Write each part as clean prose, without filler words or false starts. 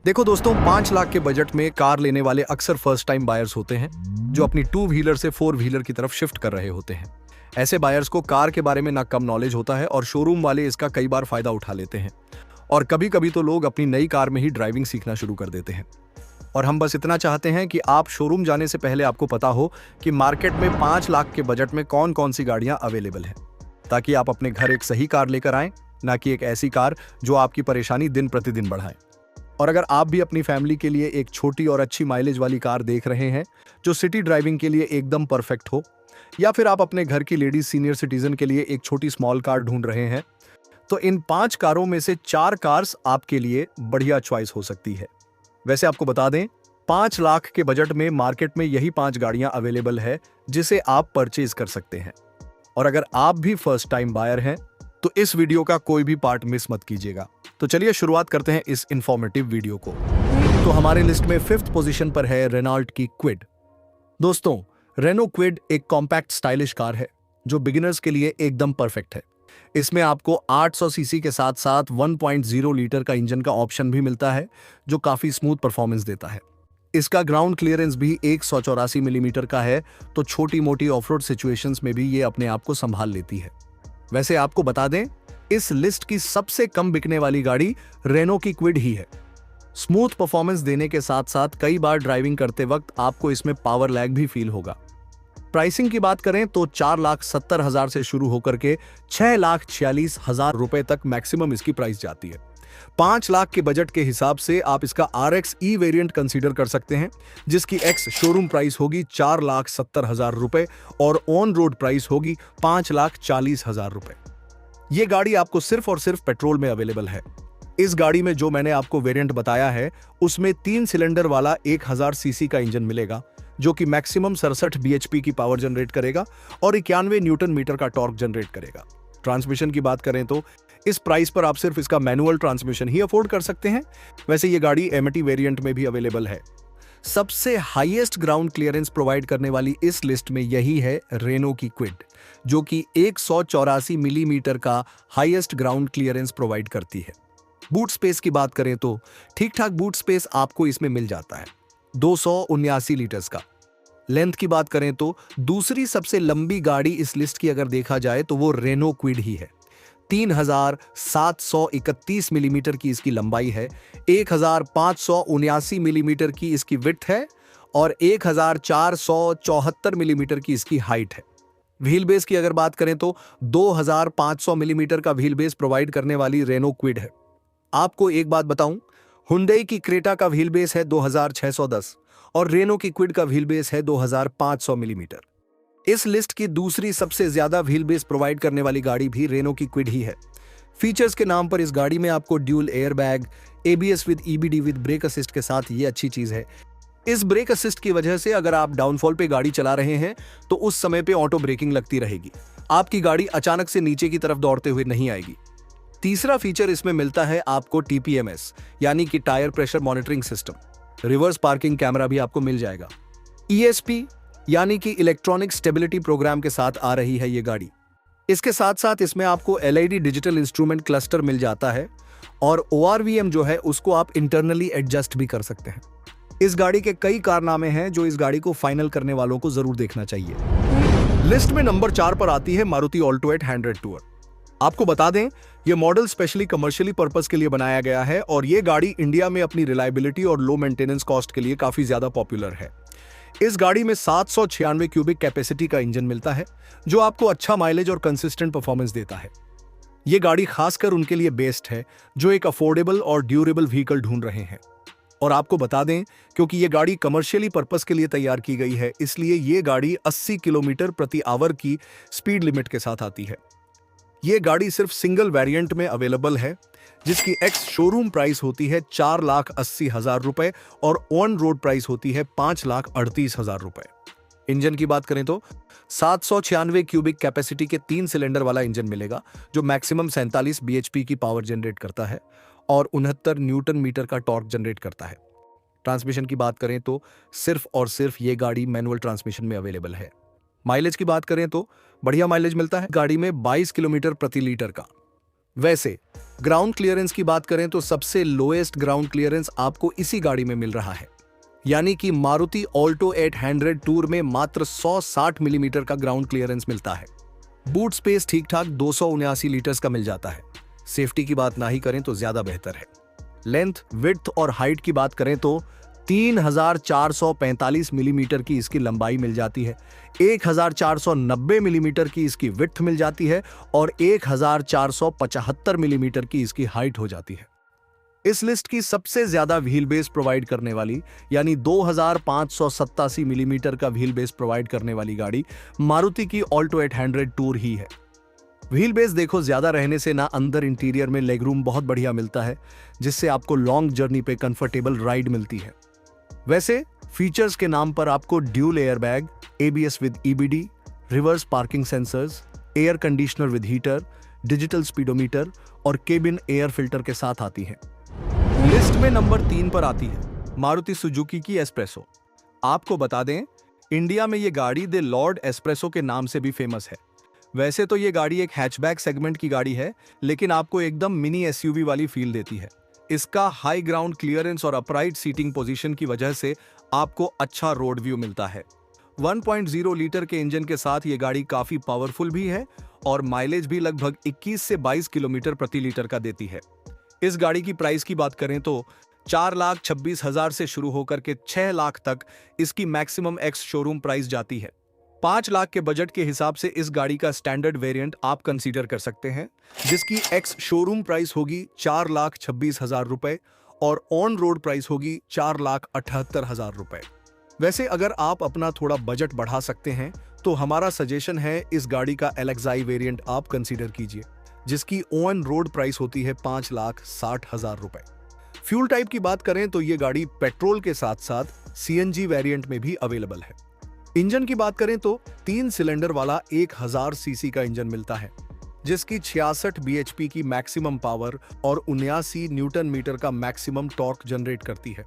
देखो दोस्तों, 5 लाख के बजट में कार लेने वाले अक्सर फर्स्ट टाइम बायर्स होते हैं जो अपनी टू व्हीलर से फोर व्हीलर की तरफ शिफ्ट कर रहे होते हैं। ऐसे बायर्स को कार के बारे में ना कम नॉलेज होता है और शोरूम वाले इसका कई बार फायदा उठा लेते हैं। और कभी कभी तो लोग अपनी नई कार में ही ड्राइविंग सीखना शुरू कर देते हैं। और हम बस इतना चाहते हैं कि आप शोरूम जाने से पहले आपको पता हो कि मार्केट में 5 लाख के बजट में कौन कौन सी गाड़ियां अवेलेबल हैं, ताकि आप अपने घर एक सही कार लेकर आएं, ना कि एक ऐसी कार जो आपकी परेशानी दिन प्रतिदिन बढ़ाए। और अगर आप भी अपनी फैमिली के लिए एक छोटी और अच्छी माइलेज वाली कार देख रहे हैं जो सिटी ड्राइविंग के लिए एकदम परफेक्ट हो, या फिर आप अपने घर की लेडीज सीनियर सिटीजन के लिए एक छोटी स्मॉल कार ढूंढ रहे हैं, तो इन 5 कारों में से 4 कार्स आपके लिए बढ़िया चॉइस हो सकती है। वैसे आपको बता दें, 5 लाख के बजट में मार्केट में यही 5 गाड़ियां अवेलेबल है जिसे आप परचेज कर सकते हैं। और अगर आप भी फर्स्ट टाइम बायर हैं तो इस वीडियो का कोई भी पार्ट मिस मत कीजिएगा। तो चलिए शुरुआत करते हैं इस इंफॉर्मेटिव वीडियो को। तो हमारे लिस्ट में 5th पोजीशन पर है रेनॉल्ट की क्विड। दोस्तों, रेनो क्विड एक कॉम्पैक्ट स्टाइलिश कार है जो बिगिनर्स के लिए एकदम परफेक्ट है। इसमें आपको 800 सीसी के साथ साथ 1.0 लीटर का इंजन का ऑप्शन भी मिलता है जो काफी स्मूथ परफॉर्मेंस देता है। इसका ग्राउंड क्लियरेंस भी 184 मिलीमीटर का है, तो छोटी मोटी ऑफरोड सिचुएशंस में भी ये अपने आप को संभाल लेती है। वैसे आपको बता दें, इस लिस्ट की सबसे कम बिकने वाली गाड़ी रेनो की क्विड ही है। स्मूथ परफॉर्मेंस देने के साथ साथ कई बार ड्राइविंग करते वक्त आपको इसमें पावर लैग भी फील होगा। प्राइसिंग की बात करें तो 4,70,000 से शुरू होकर के 6,46,000 रुपए तक मैक्सिमम इसकी प्राइस जाती है। 5 लाख के बजट के हिसाब से आप इसका RX E वेरिएंट कंसीडर कर सकते हैं, जिसकी एक्स शोरूम प्राइस होगी 4,70,000 रुपए और ऑन रोड प्राइस होगी 5,40,000 रुपए। ये गाड़ी आपको सिर्फ और सिर्फ पेट्रोल में अवेलेबल है। इस गाड़ी में जो मैंने आपको वेरिएंट बताया है उसमें 3 सिलेंडर वाला 1000 सीसी का इंजन मिलेगा जो कि मैक्सिमम 67 bhp की पावर जनरेट करेगा और 91 न्यूटन मीटर का टॉर्क जनरेट करेगा। ट्रांसमिशन की बात करें तो इस प्राइस पर आप सिर्फ इसका मैनुअल ट्रांसमिशन ही अफोर्ड कर सकते हैं। वैसे ये गाड़ी MT वेरिएंट में भी अवेलेबल है। सबसे हाईएस्ट ग्राउंड क्लियरेंस प्रोवाइड करने वाली इस लिस्ट में यही है रेनो की क्विड, जो कि 184 मिलीमीटर का हाईएस्ट ग्राउंड क्लियरेंस प्रोवाइड करती है। बूट स्पेस की बात करें तो ठीक ठाक बूट स्पेस आपको इसमें मिल जाता है, 279 लीटर्स का। लेंथ की बात करें तो दूसरी सबसे लंबी गाड़ी इस लिस्ट की अगर देखा जाए तो वो रेनो क्विड ही है। 3,731 मिलीमीटर की इसकी लंबाई है, 1,579 मिलीमीटर की इसकी विड्थ है और 1,474 मिलीमीटर की इसकी हाइट है। व्हील बेस की अगर बात करें तो 2,500 मिलीमीटर का व्हील बेस प्रोवाइड करने वाली रेनो क्विड है। आपको एक बात बताऊं, हुंडई की क्रेटा का व्हील बेस है 2,610 और रेनो की क्विड का व्हील बेस है 2,500 मिलीमीटर। इस लिस्ट की दूसरी सबसे ज्यादा व्हील बेस प्रोवाइड करने वाली गाड़ी भी रेनो की क्विड ही है। फीचर्स के नाम पर इस गाड़ी में आपको dual airbag, ABS with EBD with brake assist के साथ ये अच्छी चीज है। इस ब्रेक असिस्ट की वजह से अगर आप डाउनफॉल पे गाड़ी चला रहे हैं तो उस समय पे ऑटो ब्रेकिंग लगती रहेगी, आपकी गाड़ी अचानक से नीचे की तरफ दौड़ते हुए नहीं आएगी। तीसरा फीचर इसमें मिलता है आपको TPMS यानी कि tyre pressure monitoring system. Reverse parking camera भी आपको मिल जाएगा। ESP यानी कि इलेक्ट्रॉनिक स्टेबिलिटी प्रोग्राम के साथ आ रही है ये गाड़ी। इसके साथ साथ इसमें आपको LED डिजिटल इंस्ट्रूमेंट क्लस्टर मिल जाता है और ORVM जो है उसको आप इंटरनली एडजस्ट भी कर सकते हैं। इस गाड़ी के कई कारनामे हैं जो इस गाड़ी को फाइनल करने वालों को जरूर देखना चाहिए। लिस्ट में नंबर 4 पर आती है मारुति ऑल्टो 800 टूर। आपको बता दें, यह मॉडल स्पेशली कमर्शियली पर्पस के लिए बनाया गया है और यह गाड़ी इंडिया में अपनी रिलायबिलिटी और लो मेंटेनेंस कॉस्ट के लिए काफी ज्यादा पॉपुलर है। इस गाड़ी में 796 क्यूबिक कैपेसिटी का इंजन मिलता है जो आपको अच्छा माइलेज और कंसिस्टेंट परफॉर्मेंस देता है। यह गाड़ी खासकर उनके लिए बेस्ट है जो एक अफोर्डेबल और ड्यूरेबल व्हीकल ढूंढ रहे हैं। और आपको बता दें, क्योंकि यह गाड़ी कमर्शियली पर्पस के लिए तैयार की गई है, इसलिए यह गाड़ी 80 किलोमीटर प्रति आवर की स्पीड लिमिट के साथ आती है। यह गाड़ी सिर्फ सिंगल वेरिएंट में अवेलेबल है जिसकी एक्स शोरूम प्राइस होती है 4,80,000 रुपए और ऑन रोड प्राइस होती है 5,38,000 रुपए। इंजन की बात करें तो 796 क्यूबिक कैपेसिटी के 3 सिलेंडर वाला इंजन मिलेगा जो मैक्सिमम 47 bhp की पावर जनरेट करता है और 69 न्यूटन मीटर का टॉर्क जनरेट करता है। ट्रांसमिशन की बात करें तो सिर्फ और सिर्फ ये गाड़ी मैनुअल ट्रांसमिशन में अवेलेबल है। माइलेज की बात करें तो बढ़िया माइलेज मिलता है गाड़ी में 22 किलोमीटर प्रति लीटर का। वैसे ग्राउंड क्लियरेंस की बात करें तो सबसे लोएस्ट ग्राउंड क्लियरेंस आपको इसी गाड़ी में मिल रहा है, यानी कि मारुति ऑल्टो 800 टूर में मात्र 160 मिलीमीटर का ग्राउंड क्लियरेंस मिलता है। बूट स्पेस ठीक ठाक 279 लीटर्स का मिल जाता है। सेफ्टी की बात ना ही करें तो ज्यादा बेहतर है। लेंथ, विड्थ और हाइट की बात करें तो 3445 मिलीमीटर की इसकी लंबाई मिल जाती है, 1490 मिलीमीटर की इसकी विड्थ मिल जाती है और 1475 मिलीमीटर की इसकी हाइट हो जाती है। इस लिस्ट की सबसे ज्यादा व्हील बेस प्रोवाइड करने वाली, यानी 2587 मिलीमीटर का व्हील बेस प्रोवाइड करने वाली गाड़ी मारुति की ऑल्टो 800 टूर ही है। व्हील बेस देखो ज्यादा रहने से ना अंदर इंटीरियर में लेग रूम बहुत बढ़िया मिलता है, जिससे आपको लॉन्ग जर्नी पे कंफर्टेबल राइड मिलती है। वैसे फीचर्स के नाम पर आपको dual air bag, ABS with EBD, reverse parking sensors, air conditioner with heater, digital speedometer और केबिन एयर फिल्टर के साथ आती है। लिस्ट में नंबर 3 पर आती है मारुति सुजुकी की एस्प्रेसो। आपको बता दें, इंडिया में ये गाड़ी द लॉर्ड एस्प्रेसो के नाम से भी फेमस है। वैसे तो ये गाड़ी एक हैचबैक सेगमेंट की गाड़ी है, लेकिन आपको एकदम मिनी SUV वाली फील देती है। इसका हाई ग्राउंड क्लियरेंस और अपराइट सीटिंग पोजीशन की वजह से आपको अच्छा रोड व्यू मिलता है। 1.0 लीटर के इंजन के साथ ये गाड़ी काफी पावरफुल भी है और माइलेज भी लगभग 21 से 22 किलोमीटर प्रति लीटर का देती है। इस गाड़ी की प्राइस की बात करें तो 4,26,000 से शुरू होकर के 6 लाख तक इसकी मैक्सिमम एक्स शोरूम प्राइस जाती है। 5 लाख के बजट के हिसाब से इस गाड़ी का स्टैंडर्ड वेरिएंट आप कंसीडर कर सकते हैं, जिसकी एक्स शोरूम प्राइस होगी 4,26,000 रुपए और ऑन रोड प्राइस होगी 4,78,000 रुपए। वैसे अगर आप अपना थोड़ा बजट बढ़ा सकते हैं तो हमारा सजेशन है इस गाड़ी का LXi वेरिएंट आप कंसीडर कीजिए, जिसकी ऑन रोड प्राइस होती है 5,60,000 रुपए। फ्यूल टाइप की बात करें तो ये गाड़ी पेट्रोल के साथ साथ CNG वेरिएंट में भी अवेलेबल है। इंजन की बात करें तो 3 सिलेंडर वाला 1000 सीसी का इंजन मिलता है, जिसकी 66 bhp की मैक्सिमम पावर और 79 न्यूटन मीटर का मैक्सिमम टॉर्क जनरेट करती है।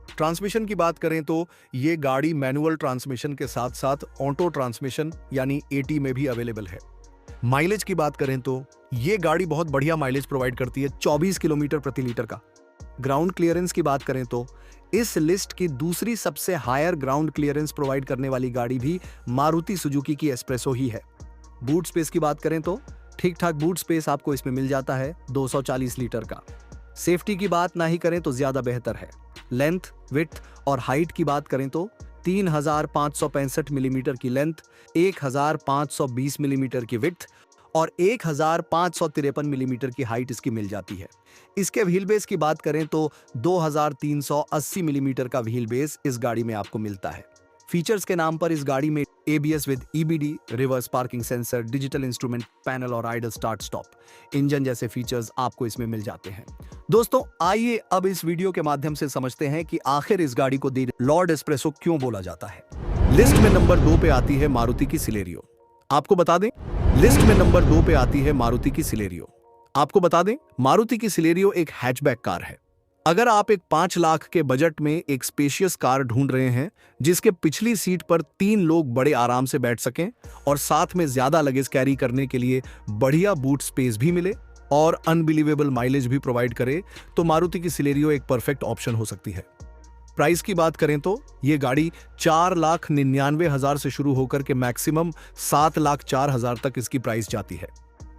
ट्रांसमिशन की बात करें तो ये गाड़ी मैनुअल ट्रांसमिशन के साथ साथ ऑटो ट्रांसमिशन यानी AT में भी अवेलेबल है। माइलेज की बात करें तो ये गाड़ी बहुत बढ़िया माइलेज प्रोवाइड करती है, 24 किलोमीटर प्रति लीटर का। ग्राउंड क्लियरेंस की बात करें तो इस लिस्ट की दूसरी सबसे हायर ग्राउंड क्लियरेंस प्रोवाइड करने वाली गाड़ी भी मारुति सुजुकी की एस्प्रेसो ही है। बूट स्पेस की बात करें तो ठीक ठाक बूट स्पेस आपको इसमें मिल जाता है 240 लीटर का। सेफ्टी की बात ना ही करें तो ज्यादा बेहतर है। लेंथ, विड्थ और हाइट की बात करें तो 3,565 मिलीमीटर की लेंथ, 1,520 मिलीमीटर की विड्थ और 1,553 मिलीमीटर की हाइट इसकी मिल जाती है। इसके व्हील बेस की बात करें तो 2,380 मिलीमीटर का व्हील बेस इस गाड़ी में आपको मिलता है। फीचर्स के नाम पर इस गाड़ी में ABS with EBD, reverse parking sensor, digital instrument panel और आइडल स्टार्ट स्टॉप, इंजन जैसे फीचर्स आपको इसमें मिल जाते हैं। दोस्तों, आइए अब इस वीडियो के माध्यम से समझते हैं कि आखिर इस गाड़ी को द लॉर्ड एस्प्रेसो क्यों बोला जाता है। लिस्ट में नंबर 2 पे आती है मारुति की सिलेरियो। आपको बता दें, लिस्ट में नंबर 2 पे आती है मारुति की सिलेरियो। आपको बता दें, मारुति की सिलेरियो एक हैचबैक कार है। अगर आप एक 5 लाख के बजट में एक स्पेशियस कार ढूंढ रहे हैं जिसके पिछली सीट पर 3 लोग बड़े आराम से बैठ सकें और साथ में ज्यादा लगेज कैरी करने के लिए बढ़िया बूट स्पेस भी मिले और अनबिलीवेबल माइलेज भी प्रोवाइड करे, तो मारुति की सिलेरियो एक परफेक्ट ऑप्शन हो सकती है। प्राइस की बात करें तो ये गाड़ी 4,99,000 से शुरू होकर के मैक्सिमम 7,04,000 तक इसकी प्राइस जाती है।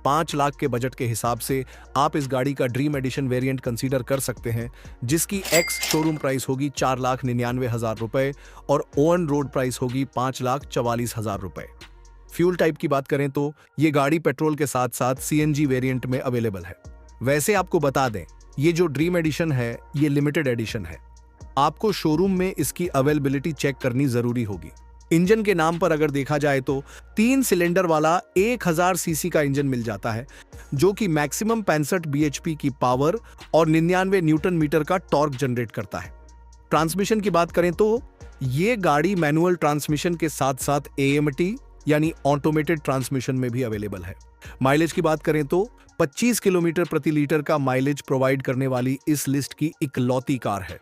5 लाख के बजट के हिसाब से आप इस गाड़ी का ड्रीम एडिशन वेरिएंट कंसीडर कर सकते हैं, जिसकी एक्स शोरूम प्राइस होगी 4,99,000 रुपए और ऑन रोड प्राइस होगी 5,44,000 रुपए। फ्यूल टाइप की बात करें तो ये गाड़ी पेट्रोल के साथ साथ CNG वेरिएंट में अवेलेबल है। वैसे आपको बता दें, ये जो ड्रीम एडिशन है ये लिमिटेड एडिशन है। आपको शोरूम में इसकी अवेलेबिलिटी चेक करनी जरूरी होगी। इंजन के नाम पर अगर देखा जाए तो 3 सिलेंडर वाला 1000 सीसी का इंजन मिल जाता है, जो कि मैक्सिमम 65 bhp की पावर और 99 न्यूटन मीटर का टॉर्क जनरेट करता है। ट्रांसमिशन की बात करें तो ये गाड़ी मैनुअल ट्रांसमिशन के साथ साथ AMT यानी ऑटोमेटेड ट्रांसमिशन में भी अवेलेबल है। माइलेज की बात करें तो 25 किलोमीटर प्रति लीटर का माइलेज प्रोवाइड करने वाली इस लिस्ट की इकलौती कार है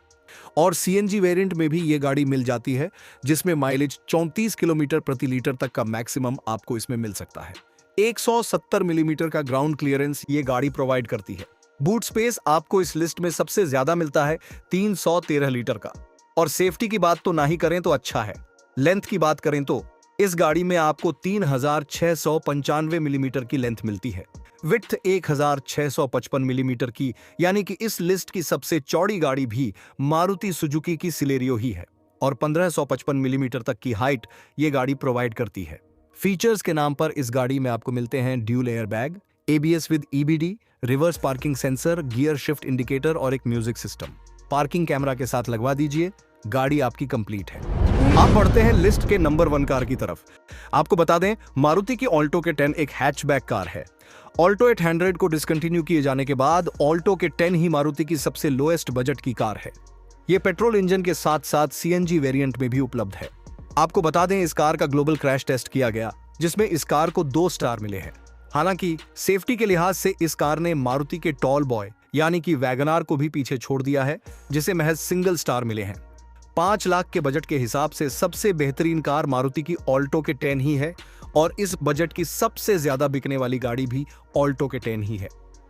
और CNG वेरिएंट में भी ये गाड़ी मिल जाती है, जिसमें माइलेज 34 किलोमीटर प्रति लीटर तक का मैक्सिमम आपको इसमें मिल सकता है। 170 मिलीमीटर का ग्राउंड क्लियरेंस ये गाड़ी प्रोवाइड करती है। बूट स्पेस आपको इस लिस्ट में सबसे ज्यादा मिलता है 313 लीटर का। और सेफ्टी की बात तो ना ही करें तो अच्छा है। लेंथ की बात करें तो इस गाड़ी में आपको 3695 मिलीमीटर की लेंथ मिलती है। विड्थ 1655 मिलीमीटर की, यानी कि इस लिस्ट की सबसे चौड़ी गाड़ी भी मारुति सुजुकी की सिलेरियो ही है। और 1555 मिलीमीटर तक की हाइट ये गाड़ी प्रोवाइड करती है। फीचर्स के नाम पर इस गाड़ी में आपको मिलते हैं dual air bag, ABS with EBD, reverse parking sensor, gear shift indicator और एक म्यूजिक सिस्टम। पार्किंग कैमरा के साथ लगवा दीजिए, गाड़ी आपकी कंप्लीट है। आप बढ़ते हैं लिस्ट के नंबर 1 कार की तरफ। आपको बता दें, मारुति की ऑल्टो के 10 एक हैचबैक कार है। ऑल्टो 800 को डिसकंटिन्यू किए जाने के बाद ऑल्टो के 10 ही मारुति की सबसे लोएस्ट बजट की कार है। ये पेट्रोल इंजन के साथ साथ CNG वेरिएंट में भी उपलब्ध है। आपको बता दें, इस कार का ग्लोबल क्रैश टेस्ट किया गया, जिसमें इस कार को 2 स्टार मिले हैं। हालांकि सेफ्टी के लिहाज से इस कार ने मारुति के टॉल बॉय यानी कि वैगनार को भी पीछे छोड़ दिया है, जिसे महज सिंगल स्टार मिले हैं। 5 लाख के बजट के हिसाब से सबसे बेहतरीन कार मारुति की ऑल्टो के 10 ही है और इस बजट की सबसे ज्यादा बिकने वाली गाड़ी भी ऑल्टो के 10 ही है।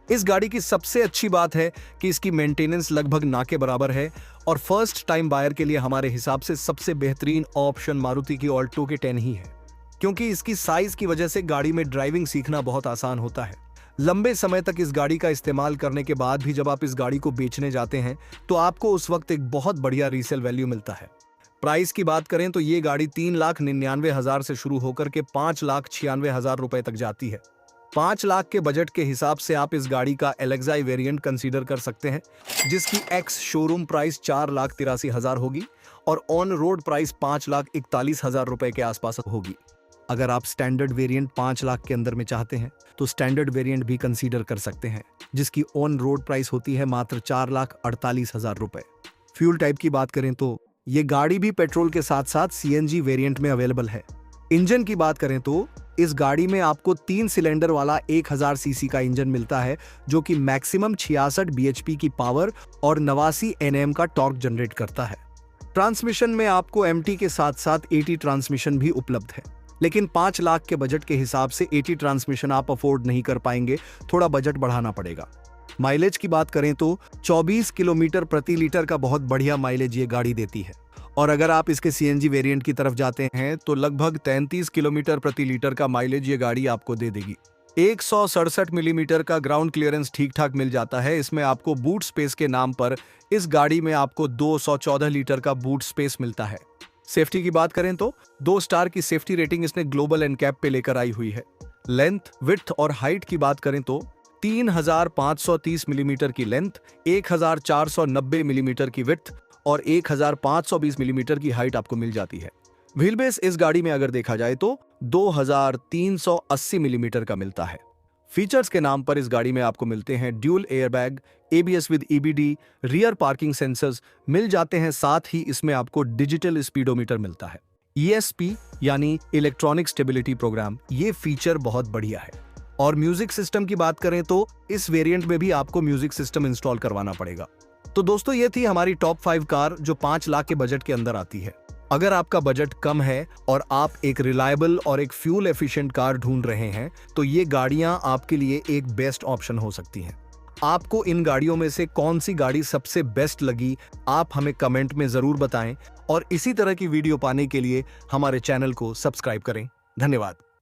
इस गाड़ी की सबसे अच्छी बात है कि इसकी मेंटेनेंस लगभग ना के बराबर है और फर्स्ट टाइम बायर के लिए हमारे हिसाब से सबसे बेहतरीन ऑप्शन मारुति की ऑल्टो के 10 ही है, क्योंकि इसकी साइज की वजह से गाड़ी में ड्राइविंग सीखना बहुत आसान होता है। लंबे समय तक इस गाड़ी का इस्तेमाल करने के बाद भी जब आप इस गाड़ी को बेचने जाते हैं तो आपको उस वक्त एक बहुत बढ़िया रीसेल वैल्यू मिलता है। प्राइस की बात करें तो ये गाड़ी 3,99,000 से शुरू होकर के 5,96,000 रुपए तक जाती है। 5 लाख के बजट के हिसाब से आप इस गाड़ी का एलेक्साई वेरिएंट कंसीडर कर सकते हैं, जिसकी एक्स शोरूम प्राइस 4,83,000 होगी और ऑन रोड प्राइस 5,41,000 रुपए के आसपास होगी। अगर आप स्टैंडर्ड वेरिएंट 5 लाख के अंदर में चाहते हैं तो स्टैंडर्ड वेरिएंट भी कंसीडर कर सकते हैं, जिसकी ऑन रोड प्राइस होती है मात्र 4,48,000 रुपए। फ्यूल टाइप की बात करें तो ये गाड़ी भी पेट्रोल के साथ साथ CNG वेरिएंट में अवेलेबल है। इंजन की बात करें तो इस गाड़ी में आपको 3 सिलेंडर वाला 1000 सीसी का इंजन मिलता है, जो कि मैक्सिमम 66 bhp की पावर और 89 Nm का टॉर्क जनरेट करता है। ट्रांसमिशन में आपको MT के साथ साथ AT ट्रांसमिशन भी उपलब्ध है, लेकिन 5 लाख के बजट के हिसाब से AT ट्रांसमिशन आप अफोर्ड नहीं कर पाएंगे, थोड़ा बजट बढ़ाना पड़ेगा। माइलेज की बात करें तो 24 किलोमीटर प्रति लीटर का बहुत बढ़िया माइलेज ये गाड़ी देती है और अगर आप इसके CNG वेरिएंट की तरफ जाते हैं तो लगभग 33 किलोमीटर प्रति लीटर का माइलेज ये गाड़ी आपको दे देगी। 167 मिलीमीटर का ग्राउंड क्लियरेंस ठीक ठाक मिल जाता है। इसमें आपको बूट स्पेस के नाम पर इस गाड़ी में आपको 214 लीटर का बूट स्पेस मिलता है। सेफ्टी की बात करें तो 2 स्टार की सेफ्टी रेटिंग इसने ग्लोबल एनकैप पे लेकर आई हुई है। लेंथ, विड्थ और हाइट की बात करें तो 3,530 मिलीमीटर की लेंथ, 1,490 मिलीमीटर की विड्थ और 1,520 मिलीमीटर की हाइट आपको मिल जाती है। व्हील बेस इस गाड़ी में अगर देखा जाए तो 2,380 मिलीमीटर का मिलता है। फीचर्स के नाम पर इस गाड़ी में आपको मिलते हैं dual airbag, ABS with EBD, rear parking sensors मिल जाते हैं, साथ ही इसमें आपको डिजिटल स्पीडोमीटर मिलता है। ESP यानी इलेक्ट्रॉनिक स्टेबिलिटी प्रोग्राम, ये फीचर बहुत बढ़िया है। और म्यूजिक सिस्टम की बात करें तो इस वेरिएंट में भी आपको म्यूजिक सिस्टम इंस्टॉल करवाना पड़ेगा। तो दोस्तों, ये थी हमारी टॉप 5 कार जो 5 लाख के बजट के अंदर आती है। अगर आपका बजट कम है और आप एक रिलायबल और एक फ्यूल एफिशिएंट कार ढूंढ रहे हैं तो ये गाड़ियां आपके लिए एक बेस्ट ऑप्शन हो सकती हैं। आपको इन गाड़ियों में से कौन सी गाड़ी सबसे बेस्ट लगी, आप हमें कमेंट में जरूर बताएं और इसी तरह की वीडियो पाने के लिए हमारे चैनल को सब्सक्राइब करें। धन्यवाद।